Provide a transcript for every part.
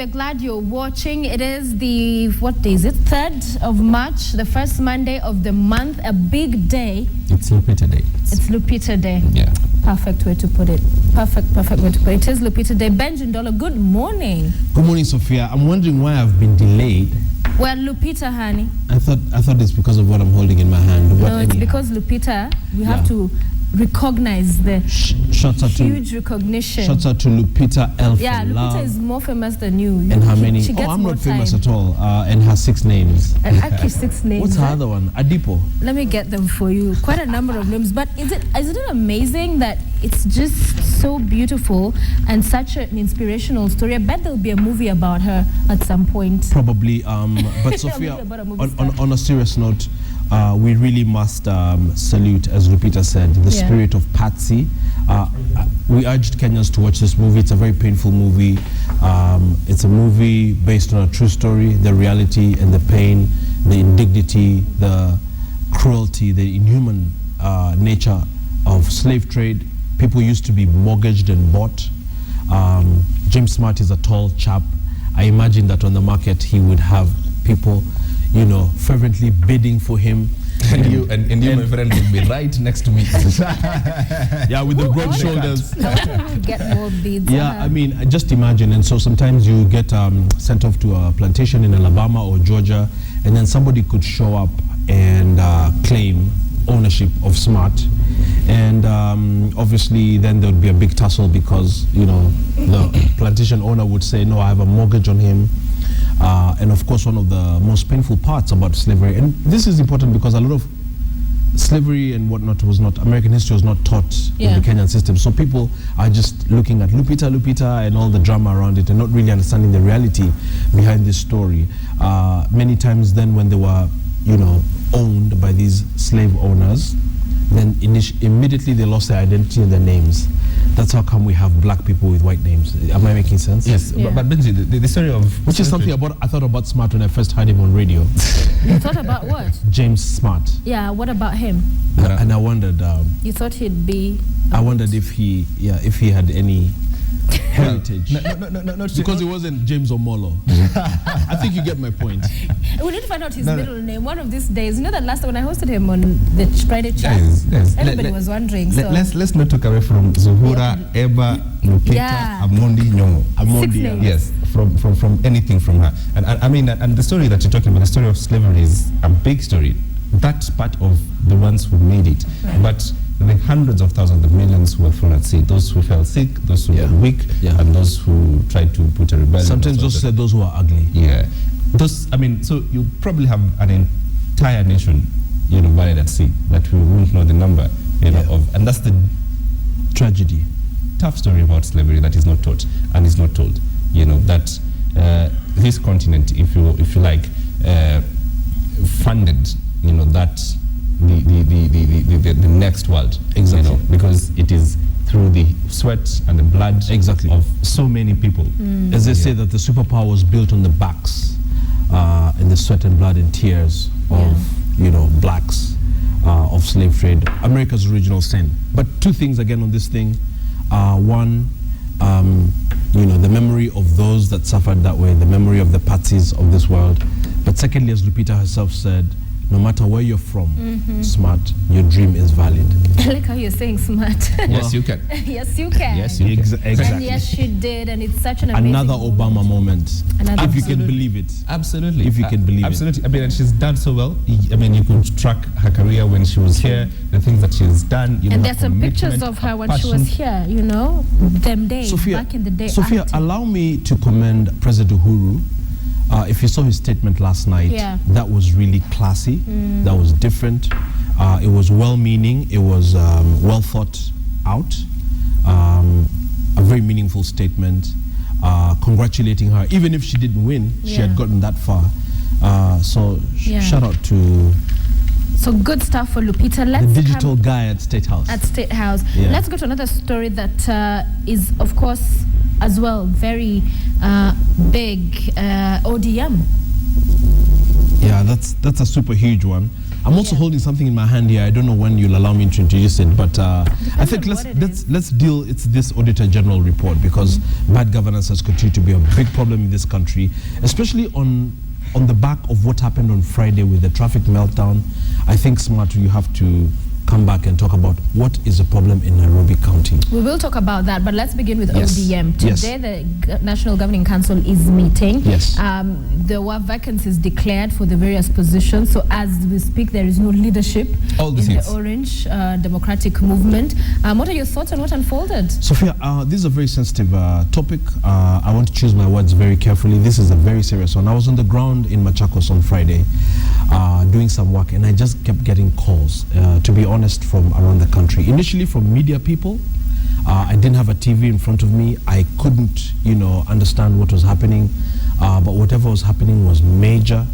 we're glad you're watching. It is the, what day is it? 3rd of March, the first Monday of the month, a big day. It's Lupita Day. It's Lupita Day. Yeah. Perfect way to put it. Perfect way to put it. It is Lupita Day. Benji Ndolo, good morning. Good morning, Sophia. I'm wondering why I've been delayed. Well, Lupita, honey. I thought it's because of what I'm holding in my hand. No, it's because Lupita, we have to recognize the huge recognition. Shouts out to Lupita L. Yeah, Lupita is more famous than you. And how many? She gets I'm more not famous time. at all. And her 6 names. And actually 6 names. What's her other one? Adipo. Let me get them for you. Quite a number of names. But isn't it amazing that it's just so beautiful and such an inspirational story? I bet there'll be a movie about her at some point. Probably. But Sophia, on a serious note, we really must salute, as Lupita said, the spirit of Patsy. We urged Kenyans to watch this movie. It's a very painful movie. It's a movie based on a true story, the reality and the pain, the indignity, the cruelty, the inhuman nature of slave trade. People used to be mortgaged and bought. James Smart is a tall chap. I imagine that on the market he would have people, you know, fervently bidding for him. And you, my friend, will be right next to me. Yeah, with the broad shoulders. Get more beads. Yeah, I mean, just imagine. And so sometimes you get sent off to a plantation in Alabama or Georgia, and then somebody could show up and claim ownership of Smart. And obviously then there would be a big tussle because, you know, the plantation owner would say, no, I have a mortgage on him. And of course, one of the most painful parts about slavery, and this is important because a lot of slavery and whatnot was not, American history was not taught in the Kenyan system. So people are just looking at Lupita and all the drama around it and not really understanding the reality behind this story. Many times then when they were, you know, owned by these slave owners, then immediately they lost their identity and their names. That's how come we have black people with white names. Am I making sense? Yes, but Benji, the story of... Which is something I thought about Smart when I first heard him on radio. You thought about what? James Smart. Yeah, what about him? And I wondered... you thought he'd be... I wondered if he had any heritage. No, because it wasn't James Omolo. I think you get my point. We need to find out his middle name one of these days. You know that last time when I hosted him on the Friday chat, everybody was wondering. Let's not talk away from Zuhura, Eba, Lupita, Amondi, Nyong'o. Amondi, yes, from anything from her. And I mean, and the story that you're talking about, the story of slavery is a big story. That's part of the ones who made it. Right. But the hundreds of thousands of millions who were thrown at sea, those who fell sick, those who were weak, and those who tried to put a rebellion. Sometimes those said those who are ugly. Yeah. Those, I mean, so you probably have an entire nation, you know, buried at sea that we won't know the number, you know, of, and that's the tragedy. Tough story about slavery that is not taught and is not told. You know, that this continent, if you like, funded, you know, that the next world, exactly, you know, because it is through the sweat and the blood of so many people. As they say that the superpower was built on the backs and the sweat and blood and tears of you know, blacks of slave trade, America's original sin. But 2 things again on this thing. One, you know, the memory of those that suffered that way, the memory of the Patsies of this world. But secondly, as Lupita herself said, no matter where you're from, Smart, your dream is valid. I like how you're saying smart. Yes, you can. Yes, you can. Yes, you can. Exactly. And yes, she did, and it's such an amazing Another Obama moment. If you can believe it. Absolutely. If you can believe absolutely. it. I mean, and she's done so well. I mean, you could track her career when she was here, the things that she's done. You know, and there's some pictures of her when she was here, you know, them days, back in the day. Sophia, allow me to commend President Uhuru. If you saw his statement last night, that was really classy. That was different. It was well-meaning. It was well thought out. A very meaningful statement. Congratulating her, even if she didn't win, she had gotten that far. So shout out to. So good stuff for Lupita. Let's the digital guy at State House. Let's go to another story that is, of course, as well very big. ODM. Yeah, that's a super huge one. I'm also holding something in my hand here. I don't know when you'll allow me to introduce it, but I think let's deal. It's this Auditor General report, because bad governance has continued to be a big problem in this country, especially on the back of what happened on Friday with the traffic meltdown. I think, Smart, you have to come back and talk about what is the problem in Nairobi County. We will talk about that, but let's begin with ODM. Yes. Today, the National Governing Council is meeting. Yes. There were vacancies declared for the various positions. So as we speak, there is no leadership in the Orange Democratic Movement. What are your thoughts on what unfolded? Sophia, this is a very sensitive topic. I want to choose my words very carefully. This is a very serious one. I was on the ground in Machakos on Friday doing some work, and I just kept getting calls, to be honest, from around the country. Initially from media people. I didn't have a TV in front of me. I couldn't, understand what was happening. But whatever was happening was major.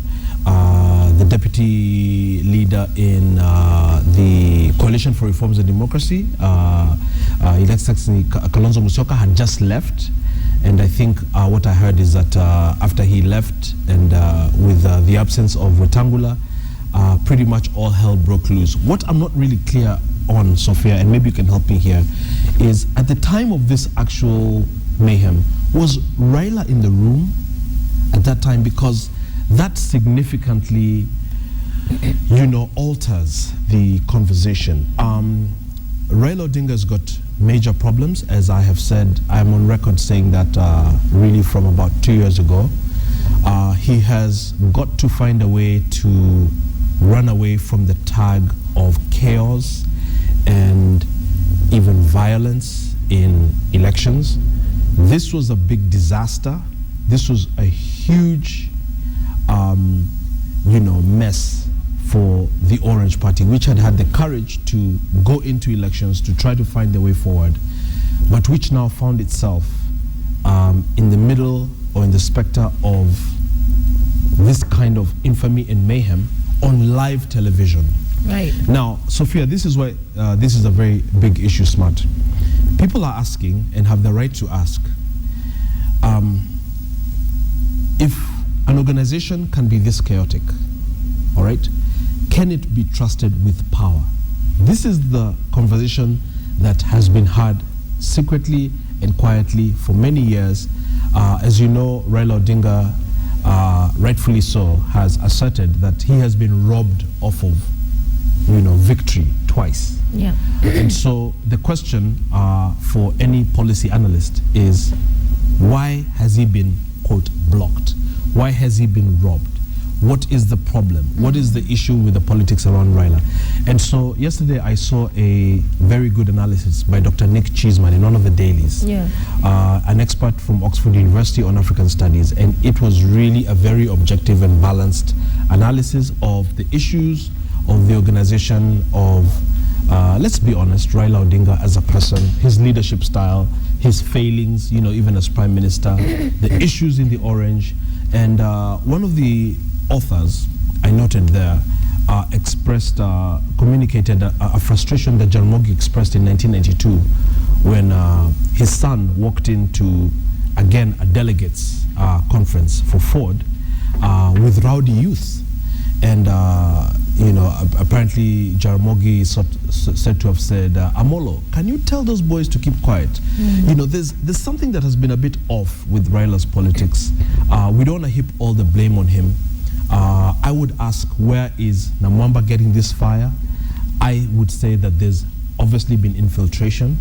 The deputy leader in the Coalition for Reforms and Democracy, Kalonzo Musyoka, had just left. And I think what I heard is that after he left, and with the absence of Wetangula, pretty much all hell broke loose. What I'm not really clear on, Sophia, and maybe you can help me here, is at the time of this actual mayhem, was Raila in the room at that time? Because that significantly, alters the conversation. Raila Odinga's got major problems, as I have said. I'm on record saying that really from about 2 years ago. He has got to find a way to run away from the tag of chaos and even violence in elections. This was a big disaster. This was a huge, mess for the Orange Party, which had had the courage to go into elections to try to find the way forward, but which now found itself in the middle or in the specter of this kind of infamy and mayhem on live television. Right. Now, Sophia, this is why this is a very big issue, Smart. People are asking, and have the right to ask, if an organization can be this chaotic, all right, can it be trusted with power? This is the conversation that has been had secretly and quietly for many years. As you know, Raila Odinga, rightfully so, has asserted that he has been robbed off of, victory twice. Yeah. And so the question for any policy analyst is, why has he been, quote, blocked? Why has he been robbed? What is the problem? What is the issue with the politics around Raila? And so yesterday I saw a very good analysis by Dr. Nick Cheeseman in one of the dailies, an expert from Oxford University on African Studies, and it was really a very objective and balanced analysis of the issues of the organization of, let's be honest, Raila Odinga as a person, his leadership style, his failings, even as Prime Minister, the issues in the Orange. And one of the authors I noted there communicated a frustration that Jaramogi expressed in 1992 when his son walked into, again, a delegates conference for Ford with rowdy youth. And, apparently Jaramogi said to have said, Amolo, can you tell those boys to keep quiet? There's something that has been a bit off with Raila's politics. We don't want to heap all the blame on him. I would ask, where is Namwamba getting this fire? I would say that there's obviously been infiltration.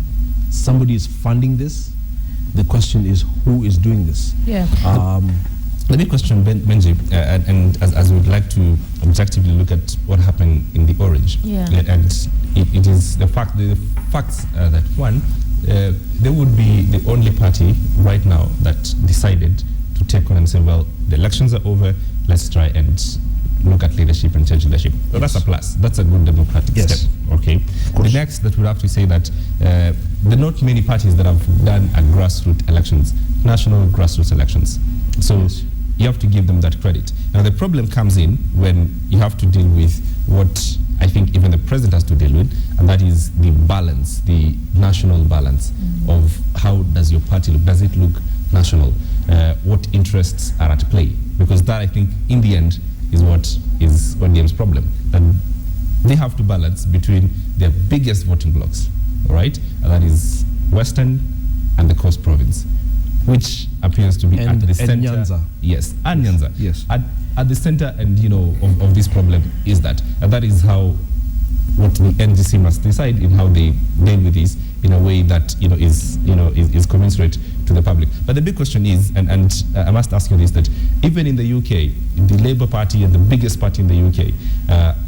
Somebody is funding this. The question is, who is doing this? Yeah. The big question, Benji, and as we would like to objectively look at what happened in the Orange, and it is the facts that one, they would be the only party right now that decided to take on and say, well, the elections are over, let's try and look at leadership and change leadership. So that's a plus. That's a good democratic step. Okay. The next that we have to say that there are not many parties that have done a grassroots elections, national grassroots elections. So you have to give them that credit. Now the problem comes in when you have to deal with what I think even the president has to deal with, and that is the balance, the national balance of how does your party look? Does it look national? What interests are at play? Because that, I think, in the end, is what is ODM's problem. And they have to balance between their biggest voting blocks, all right? And that is Western and the Coast Province, which appears to be at the center. Nyanza. Yes, and Nyanza. Yes. At the center, and of this problem is that, and that is how what the NDC must decide in how they deal with this in a way that is commensurate to the public. But the big question is, and I must ask you this, that even in the UK, the Labour Party and the biggest party in the UK,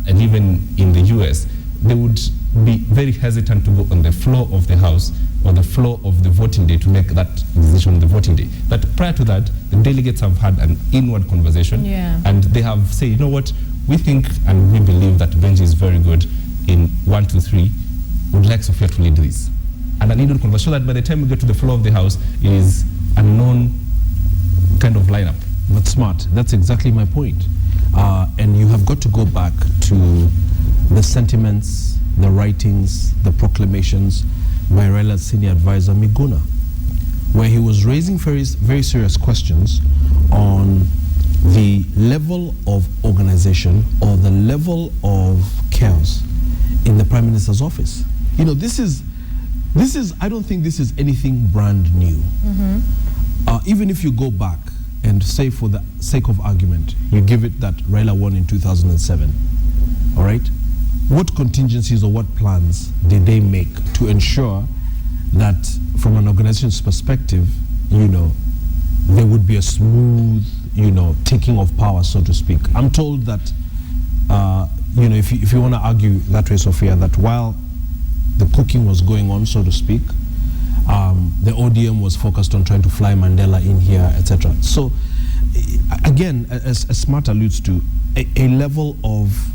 and even in the US, they would be very hesitant to go on the floor of the House or the floor of the voting day to make that decision on the voting day. But prior to that, the delegates have had an inward conversation, and they have said, you know what, we think and we believe that Benji is very good in 1, 2, 3. Would like Sophia to lead this. And an inward conversation, so that by the time we get to the floor of the House, it is a known kind of lineup. That's smart. That's exactly my point. And you have got to go back to the sentiments, the writings, the proclamations by Raila's senior advisor, Miguna, where he was raising very, very serious questions on the level of organization or the level of chaos in the Prime Minister's office. This is, I don't think this is anything brand new. Even if you go back and say, for the sake of argument, you give it that Raila won in 2007, all right? What contingencies or what plans did they make to ensure that from an organization's perspective, there would be a smooth, taking of power, so to speak? I'm told that, if you want to argue that way, Sophia, that while the cooking was going on, so to speak, the ODM was focused on trying to fly Mandela in here, etc. So, again, as Smart alludes to, a level of,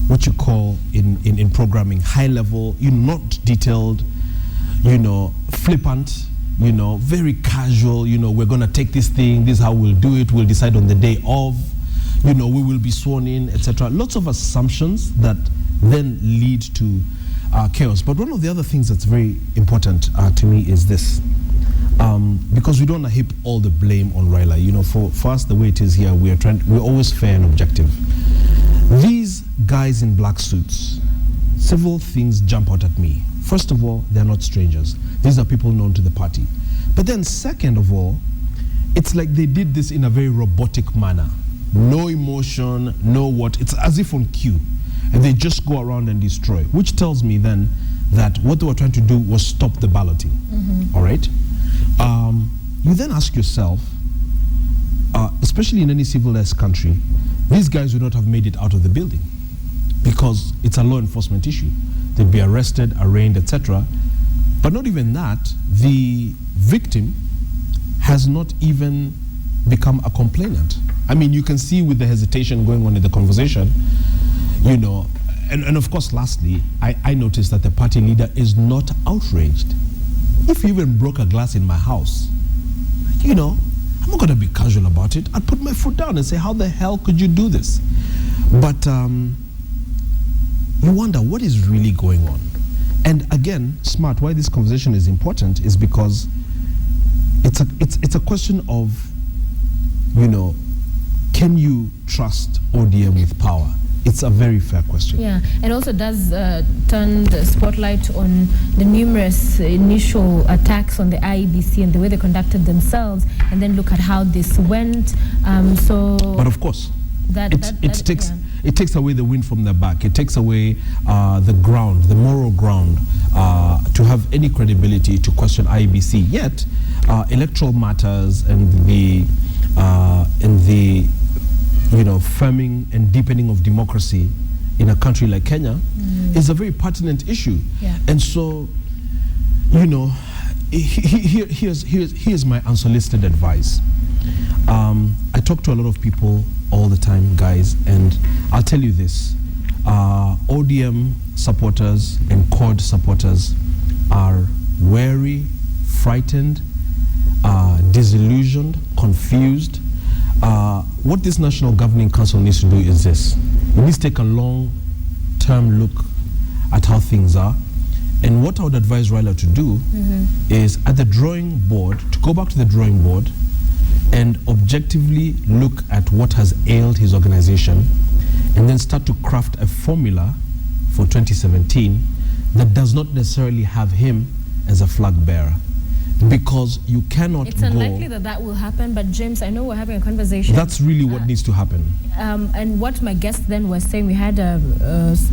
what you call in programming, high level, not detailed, flippant, very casual, we're going to take this thing, this is how we'll do it, we'll decide on the day of, we will be sworn in, etc. Lots of assumptions that then lead to chaos. But one of the other things that's very important to me is this, because we don't want to heap all the blame on Raila. For us, the way it is here, we're always fair and objective. These guys in black suits, several things jump out at me. First of all, they're not strangers. These are people known to the party. But then second of all, it's like they did this in a very robotic manner. No emotion, no what. It's as if on cue. And they just go around and destroy, which tells me then that what they were trying to do was stop the balloting. All right? You then ask yourself, especially in any civilized country, these guys would not have made it out of the building because it's a law enforcement issue. They'd be arrested, arraigned, etc. But not even that, the victim has not even become a complainant. I mean, you can see with the hesitation going on in the conversation, and of course, lastly, I noticed that the party leader is not outraged. If you even broke a glass in my house, I'm not going to be casual about it. I'd put my foot down and say, how the hell could you do this? But you wonder what is really going on. And again, Smart, why this conversation is important is because it's a question of, can you trust ODM with power? It's a very fair question. Yeah, and also does turn the spotlight on the numerous initial attacks on the IEBC and the way they conducted themselves, and then look at how this went. But of course, it takes away the wind from their back. It takes away the ground, the moral ground, to have any credibility to question IEBC. Yet, electoral matters and the firming and deepening of democracy in a country like Kenya is a very pertinent issue. Yeah. And so, here's my unsolicited advice. I talk to a lot of people all the time, guys, and I'll tell you this. ODM supporters and CORD supporters are wary, frightened, disillusioned, confused. What this National Governing Council needs to do is this. It needs to take a long-term look at how things are. And what I would advise Raila to do is at the drawing board, to go back to the drawing board and objectively look at what has ailed his organization and then start to craft a formula for 2017 that does not necessarily have him as a flag bearer. Because you cannot It's unlikely that will happen, but James, I know we're having a conversation. That's really what needs to happen. And what my guest then was saying, we had a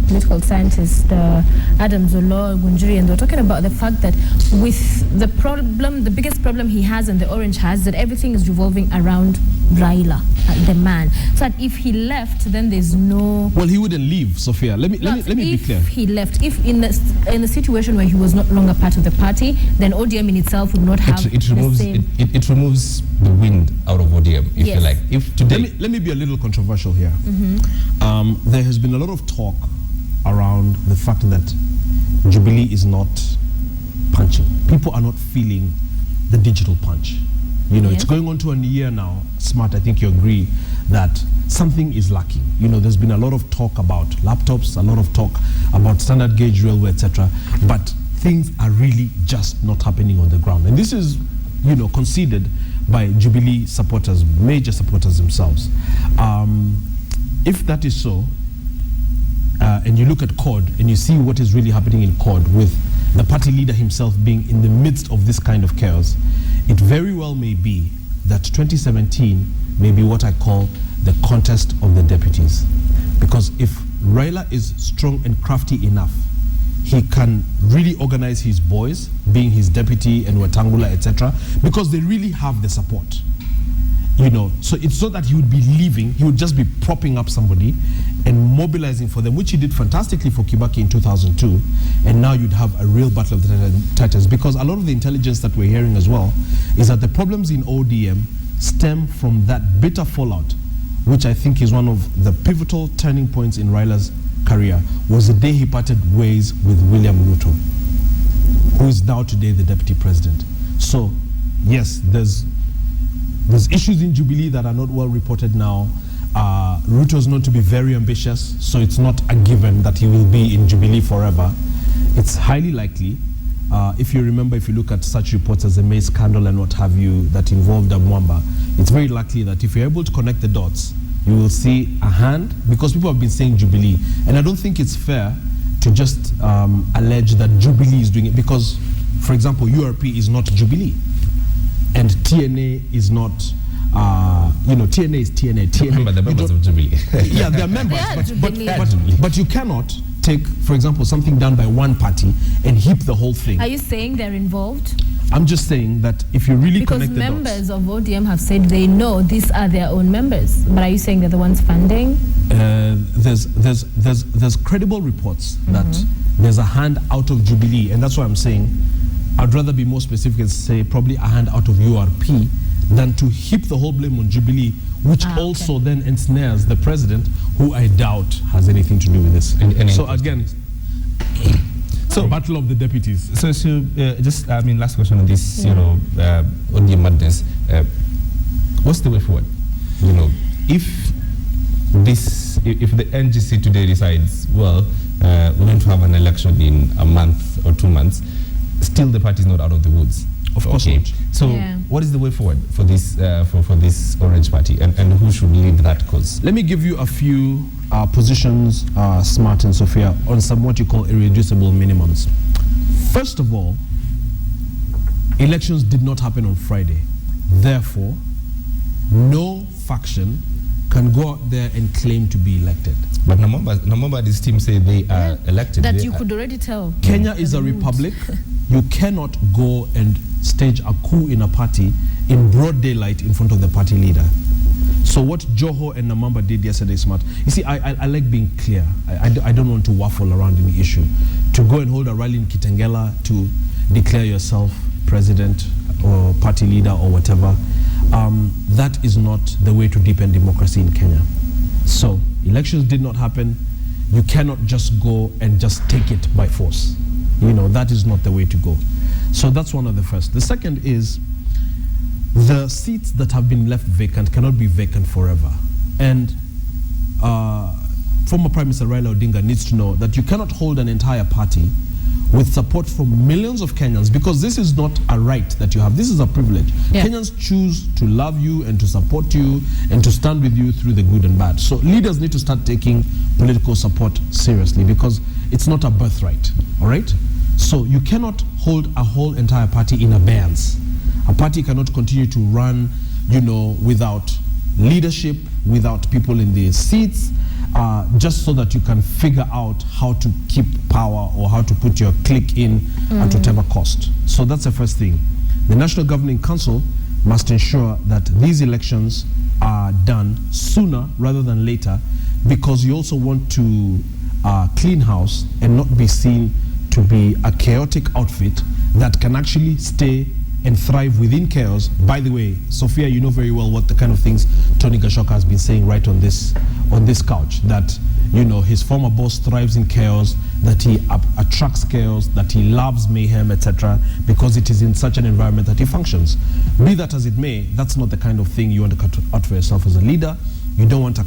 political scientist, Adam Zolo Gunjuri, and they were talking about the fact that with the biggest problem he has and the Orange has, that everything is revolving around Raila, the man. So that if he left, then there's no... Well, he wouldn't leave, Sophia. Let me be clear. If he left, if in a situation where he was not longer part of the party, then ODM in itself would not have it removes the wind out of ODM, if you like. If today, let me be a little controversial here. There has been a lot of talk around the fact that Jubilee is not punching. People are not feeling the digital punch. You know, it's going on to a year now. Smart, I think you agree that something is lacking. You know, there's been a lot of talk about laptops, a lot of talk about standard gauge railway, etc. But things are really just not happening on the ground. And this is, you know, conceded by Jubilee supporters, major supporters themselves. If that is so, and you look at CORD and you see what is really happening in CORD with the party leader himself being in the midst of this kind of chaos, it very well may be that 2017 may be what I call the contest of the deputies. Because if Raila is strong and crafty enough, he can really organize his boys, being his deputy and Wetangula, etc., because they really have the support. You know, so it's not that he would be leaving, he would just be propping up somebody and mobilizing for them, which he did fantastically for Kibaki in 2002, and now you'd have a real battle of the titans, because a lot of the intelligence that we're hearing as well is that the problems in ODM stem from that bitter fallout, which I think is one of the pivotal turning points in Raila's career, was the day he parted ways with William Ruto, who is now today the deputy president. So yes, there's issues in Jubilee that are not well reported now. Ruto is known to be very ambitious, so it's not a given that he will be in Jubilee forever. It's highly likely, if you remember, if you look at such reports as the May scandal and what have you that involved Amwamba, it's very likely that if you're able to connect the dots, you will see a hand, because people have been saying Jubilee, and I don't think it's fair to just allege that Jubilee is doing it, because, for example, URP is not Jubilee. And TNA is not, you know, TNA is TNA. TNA remember the members of Jubilee. Yeah, they're members, but you cannot take, for example, something done by one party and heap the whole thing. Are you saying they're involved? I'm just saying that if you really connect the dots. Because members of ODM have said they know these are their own members, but are you saying they're the ones funding? There's credible reports that there's a hand out of Jubilee, and that's why I'm saying I'd rather be more specific and say probably a hand out of URP than to heap the whole blame on Jubilee, which also then ensnares the president, who I doubt has anything to do with this. So again, so battle of the deputies. So just, I mean, last question on this, you know, ODM madness. What's the way forward? You know, if the NGC today decides, well, we're going to have an election in a month or 2 months, still the party is not out of the woods. Of course not. So what is the way forward for this for this Orange Party, and who should lead that cause? Let me give you a few positions, Smart and Sophia, on some what you call irreducible minimums. First of all, elections did not happen on Friday. Therefore, no faction can go out there and claim to be elected. But Namomba and his team say they are elected. That you could already tell. Kenya is a republic. You cannot go and stage a coup in a party in broad daylight in front of the party leader. So what Joho and Namamba did yesterday, Smart, you see, I like being clear. I don't want to waffle around any issue. To go and hold a rally in Kitengela to declare yourself president or party leader or whatever, that is not the way to deepen democracy in Kenya. So elections did not happen. You cannot just go and just take it by force. You know, that is not the way to go. So that's one of the first. The second is the seats that have been left vacant cannot be vacant forever. And former Prime Minister Raila Odinga needs to know that you cannot hold an entire party with support from millions of Kenyans, because this is not a right that you have, this is a privilege. Yeah. Kenyans choose to love you and to support you and to stand with you through the good and bad. So leaders need to start taking political support seriously, because it's not a birthright, all right? So you cannot hold a whole entire party in abeyance. A party cannot continue to run, you know, without leadership, without people in the seats, just so that you can figure out how to keep power or how to put your clique in at whatever cost. So that's the first thing. The National Governing Council must ensure that these elections are done sooner rather than later, because you also want to clean house and not be seen to be a chaotic outfit that can actually stay and thrive within chaos. By the way, Sophia, you know very well what the kind of things Tony Gashoka has been saying right on this couch, that, you know, his former boss thrives in chaos, that he attracts chaos, that he loves mayhem, etc., because it is in such an environment that he functions. Be that as it may, that's not the kind of thing you want to cut out for yourself as a leader. You don't want a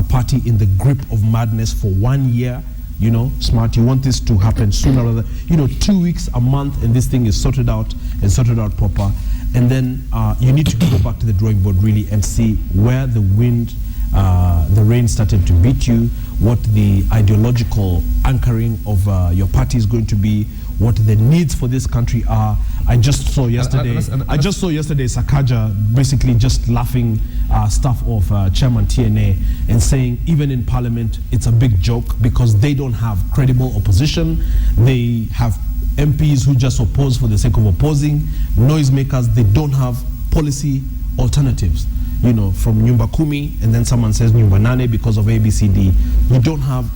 party in the grip of madness for 1 year. You know, smart. You want this to happen sooner rather, you know, 2 weeks, a month, and this thing is sorted out and sorted out proper. And then you need to go back to the drawing board really and see where the rain started to beat you, what the ideological anchoring of your party is going to be, what the needs for this country are. I just saw yesterday Sakaja basically just laughing stuff off Chairman TNA and saying even in Parliament it's a big joke because they don't have credible opposition. They have MPs who just oppose for the sake of opposing, noisemakers. They don't have policy alternatives. You know, from Nyumba Kumi, and then someone says Nyumba Nane because of ABCD. You don't have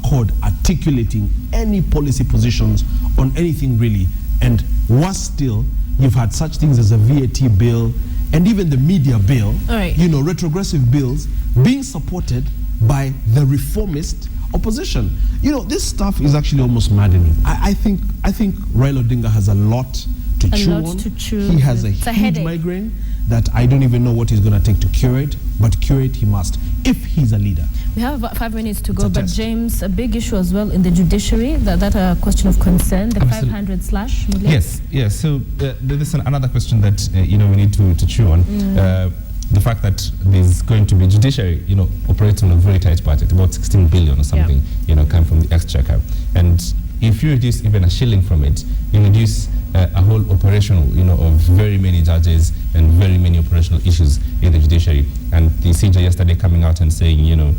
code articulating any policy positions on anything really. And worse still, you've had such things as a VAT bill and even the media bill, you know, retrogressive bills being supported by the reformist opposition. You know, this stuff is actually almost maddening. I think Raila Odinga has a lot to chew on. He has a huge migraine that I don't even know what he's going to take to cure it, but cure it he must, if he's a leader. We have about 5 minutes to go, but James, a big issue as well in the judiciary, that a question of concern, the 500 million. Yes. So there's another question that you know, we need to chew on. The fact that there's going to be judiciary, you know, operating on a very tight budget, about 16 billion or something, you know, come from the exchequer. And if you reduce even a shilling from it, you reduce a whole operational, you know, of very many judges and very many operational issues in the judiciary. And the CJ yesterday coming out and saying, you know,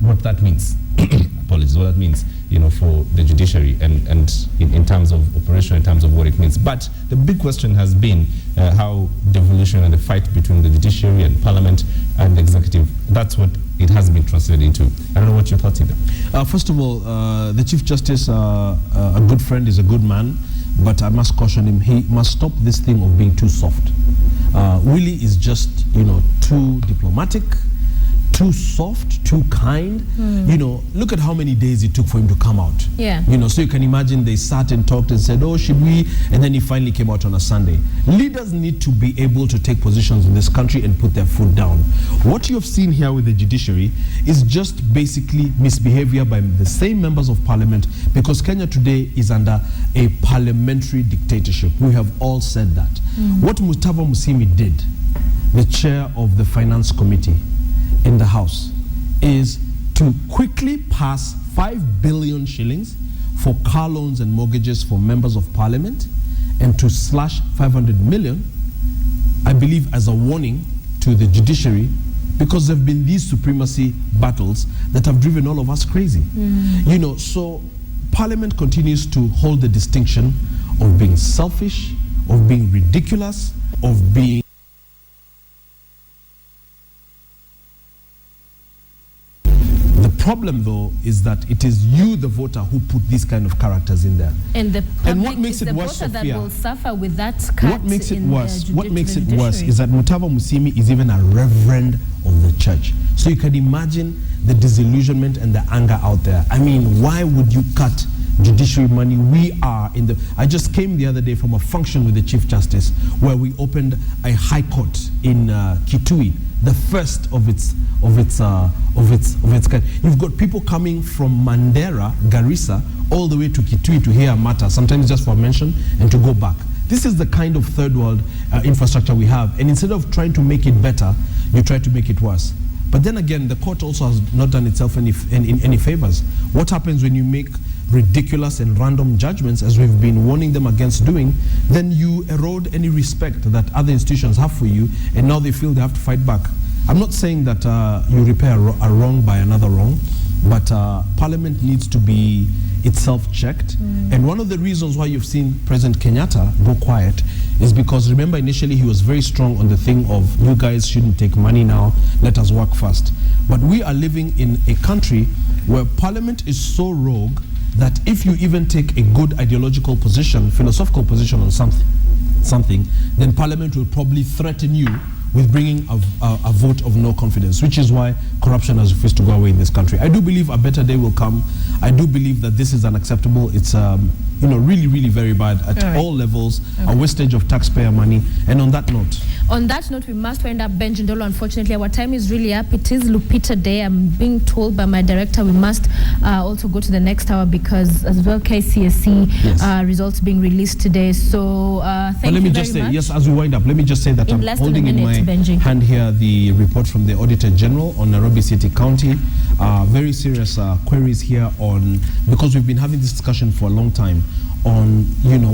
what that means, apologies, what that means, you know, for the judiciary and in terms of operation, in terms of what it means. But the big question has been how devolution and the fight between the judiciary and parliament and the executive, that's what it has been translated into. I don't know what your thoughts are. First of all, the Chief Justice, a good friend, is a good man, but I must caution him, he must stop this thing of being too soft. Willie is just, you know, too diplomatic, too soft, too kind. You know, look at how many days it took for him to come out. You know, so you can imagine they sat and talked and said, oh, should we? And then he finally came out on a Sunday. Leaders need to be able to take positions in this country and put their foot down. What you have seen here with the judiciary is just basically misbehavior by the same members of parliament, because Kenya today is under a parliamentary dictatorship. We have all said that. What Mutava Musimi did, the chair of the finance committee in the House, is to quickly pass 5 billion shillings for car loans and mortgages for members of parliament and to slash 500 million, I believe, as a warning to the judiciary, because there have been these supremacy battles that have driven all of us crazy. You know, so parliament continues to hold the distinction of being selfish, of being ridiculous, of being problem, though, is that it is you, the voter, who put these kind of characters in there. And the public what makes is it the worse, voter Sophia, that will suffer with that cut. What makes it worse? What makes it worse is that Mutava Musimi is even a reverend of the church. So you can imagine the disillusionment and the anger out there. I mean, why would you cut judiciary money. We are in the. I just came the other day from a function with the Chief Justice where we opened a high court in Kitui, the first of its kind. You've got people coming from Mandera, Garissa, all the way to Kitui to hear a matter, sometimes just for mention, and to go back. This is the kind of third world infrastructure we have. And instead of trying to make it better, you try to make it worse. But then again, the court also has not done itself any favors. What happens when you make ridiculous and random judgments, as we've been warning them against doing, then you erode any respect that other institutions have for you, and now they feel they have to fight back. I'm not saying that you repair a wrong by another wrong, but Parliament needs to be itself checked. And one of the reasons why you've seen President Kenyatta go quiet is because, remember, initially he was very strong on the thing of, you guys shouldn't take money now, let us work first. But we are living in a country where Parliament is so rogue that if you even take a good ideological position, philosophical position on something, then Parliament will probably threaten you with bringing a vote of no confidence, which is why corruption has refused to go away in this country. I do believe a better day will come. I do believe that this is unacceptable. It's really, really very bad at all levels, a wastage of taxpayer money. And on that note, we must wind up. Benji Ndolo, unfortunately, our time is really up. It is Lupita Day. I'm being told by my director we must also go to the next hour because as well KCSE results being released today. So thank you very much. Yes, as we wind up, let me just say that I'm holding in my hand here the report from the Auditor General on Nairobi County. Very serious queries here on, because we've been having this discussion for a long time, on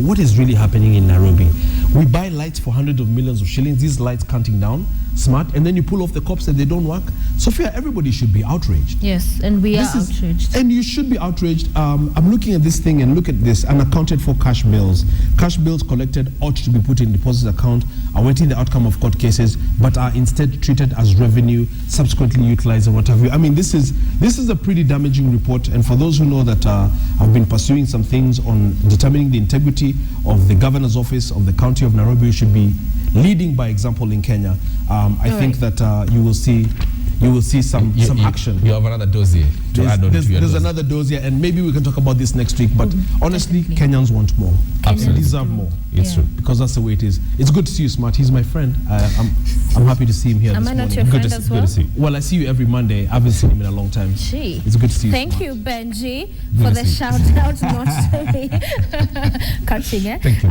what is really happening in Nairobi. We buy lights for hundreds of millions of shillings, these lights counting down, smart, and then you pull off the cops and they don't work. Sophia, everybody should be outraged. Yes, and we are outraged. And you should be outraged. I'm looking at this thing and look at this, unaccounted for cash bills. Cash bills collected ought to be put in deposit account, awaiting the outcome of court cases, but are instead treated as revenue, subsequently utilized and what have you. I mean, this is a pretty damaging report, and for those who know that I've been pursuing some things on determining the integrity of the governor's office of the county of Nairobi, you should be leading by example in Kenya. I think that you will see some action. You have another dossier to add on to your There's another dossier, and maybe we can talk about this next week. But honestly, Kenyans want more. Absolutely. They deserve more. It's true. Because that's the way it is. It's good to see you, Smart. He's my friend. I'm happy to see him here this morning. Am I not your friend as well? Good to see you. Well, I see you every Monday. I haven't seen him in a long time. Gee. It's good to see you, Thank Smart. you, Benji, for the shout out, not to me. Catching, Thank you.